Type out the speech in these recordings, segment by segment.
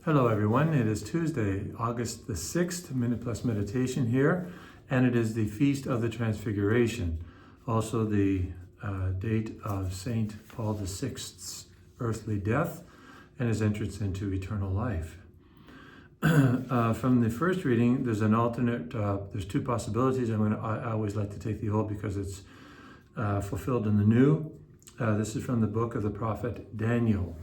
Hello everyone, it is Tuesday, August the 6th, Minute Plus Meditation here, and it is the Feast of the Transfiguration, also the date of Saint Paul VI's earthly death and his entrance into eternal life. From the first reading, there's an alternate, there's two possibilities. I always like to take the old because it's fulfilled in the new. This is from the book of the prophet Daniel.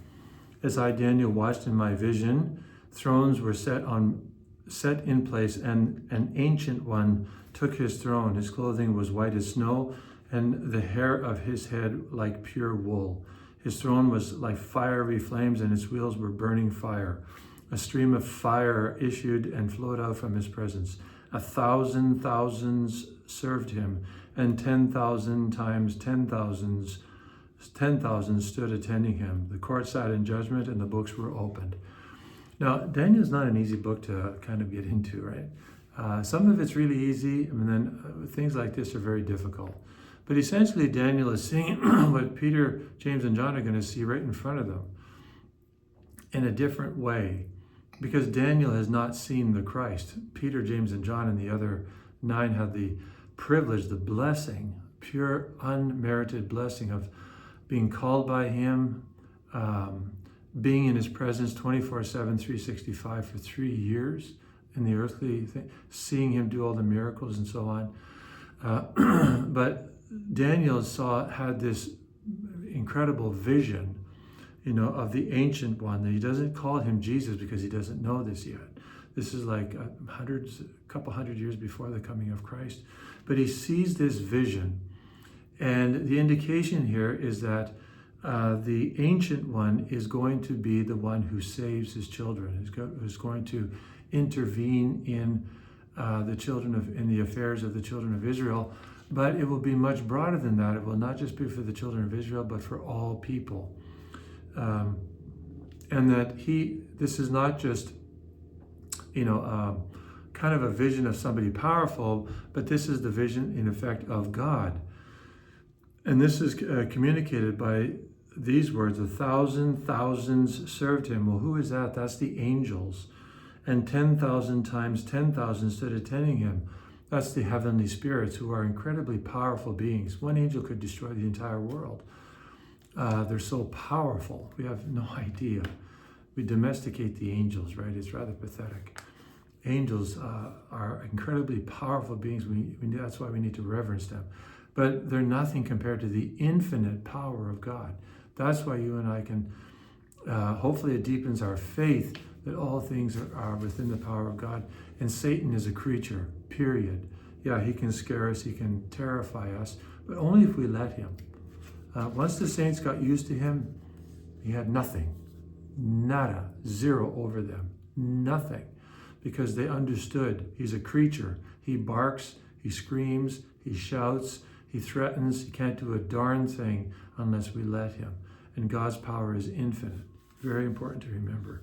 As I, Daniel, watched in my vision, thrones were set in place, and an ancient one took his throne. His clothing was white as snow, and the hair of his head like pure wool. His throne was like fiery flames, and its wheels were burning fire. A stream of fire issued and flowed out from his presence. 1,000 thousands served him, and 10,000 times 10,000s 10,000 stood attending him. The court sat in judgment and the books were opened. Now, Daniel's not an easy book to kind of get into, right? Some of it's really easy, and then things like this are very difficult. But essentially, Daniel is seeing what Peter, James, and John are going to see right in front of them in a different way, because Daniel has not seen the Christ. Peter, James, and John and the other 9 have the privilege, the blessing, pure, unmerited blessing of being called by him, being in his presence 24/7, 365 for 3 years in the earthly thing, seeing him do all the miracles and so on. But Daniel had this incredible vision, of the Ancient One. He doesn't call him Jesus because he doesn't know this yet. This is like a couple hundred years before the coming of Christ. But he sees this vision. And the indication here is that the Ancient One is going to be the one who saves his children, who's going to intervene in the affairs of the children of Israel. But it will be much broader than that. It will not just be for the children of Israel, but for all people. And that this is not just, kind of a vision of somebody powerful, but this is the vision, in effect, of God. And this is communicated by these words: 1,000 thousands served him. Well, who is that? That's the angels. And 10,000 times 10,000 stood attending him. That's the heavenly spirits, who are incredibly powerful beings. One angel could destroy the entire world. They're so powerful. We have no idea. We domesticate the angels, right? It's rather pathetic. Angels are incredibly powerful beings. That's why we need to reverence them. But they're nothing compared to the infinite power of God. That's why you and I can, hopefully it deepens our faith that all things are within the power of God. And Satan is a creature, period. Yeah, he can scare us, he can terrify us, but only if we let him. Once the saints got used to him, he had nothing, nada, zero over them, nothing. Because they understood he's a creature. He barks, he screams, he shouts, he threatens. He can't do a darn thing unless we let him. And God's power is infinite. Very important to remember.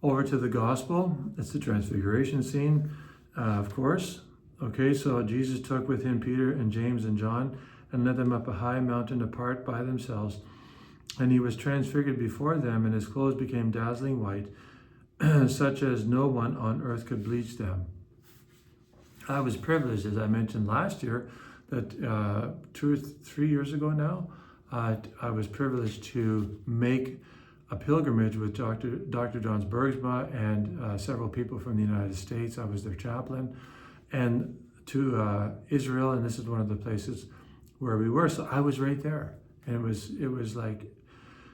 Over to the gospel. It's the transfiguration scene, of course. Okay, so Jesus took with him Peter and James and John and led them up a high mountain apart by themselves. And he was transfigured before them, and his clothes became dazzling white, such as no one on earth could bleach them. I was privileged, as I mentioned last year, that 2 or 3 years ago now, I was privileged to make a pilgrimage with Dr. John Bergsma and several people from the United States. I was their chaplain, and to Israel, and this is one of the places where we were. So I was right there, and it was like,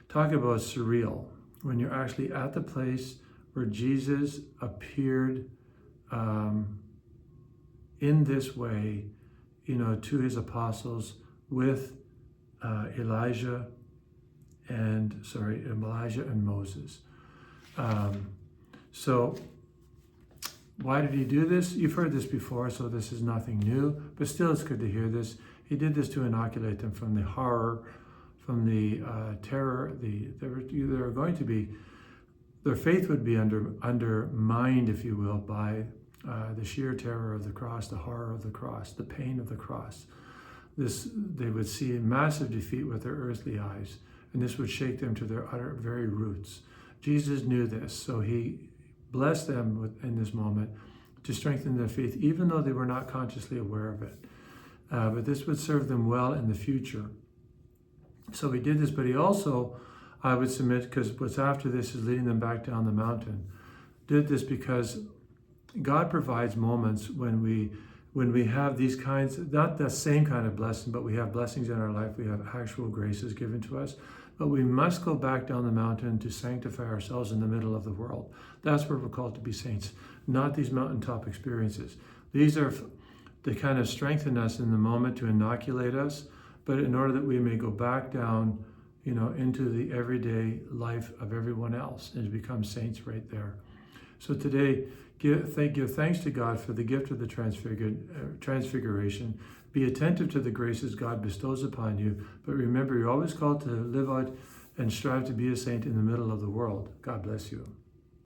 talk about surreal when you're actually at the place where Jesus appeared in this way, to his apostles with Elijah and Moses. So why did he do this? You've heard this before, so this is nothing new, but still it's good to hear this. He did this to inoculate them from the horror, from the terror. They're going to be, their faith would be undermined, if you will, by the sheer terror of the cross, the horror of the cross, the pain of the cross. They would see a massive defeat with their earthly eyes, and this would shake them to their utter very roots. Jesus knew this, so he blessed them in this moment to strengthen their faith, even though they were not consciously aware of it. But this would serve them well in the future. So he did this, but he also, I would submit, because what's after this is leading them back down the mountain, did this because God provides moments when we have these kinds, not the same kind of blessing, but we have blessings in our life, we have actual graces given to us, but we must go back down the mountain to sanctify ourselves in the middle of the world. That's where we're called to be saints, not these mountaintop experiences. These are to kind of strengthen us in the moment, to inoculate us, but in order that we may go back down, into the everyday life of everyone else and to become saints right there. So today, give thanks to God for the gift of the transfiguration. Be attentive to the graces God bestows upon you, but remember, you're always called to live out and strive to be a saint in the middle of the world. God bless you.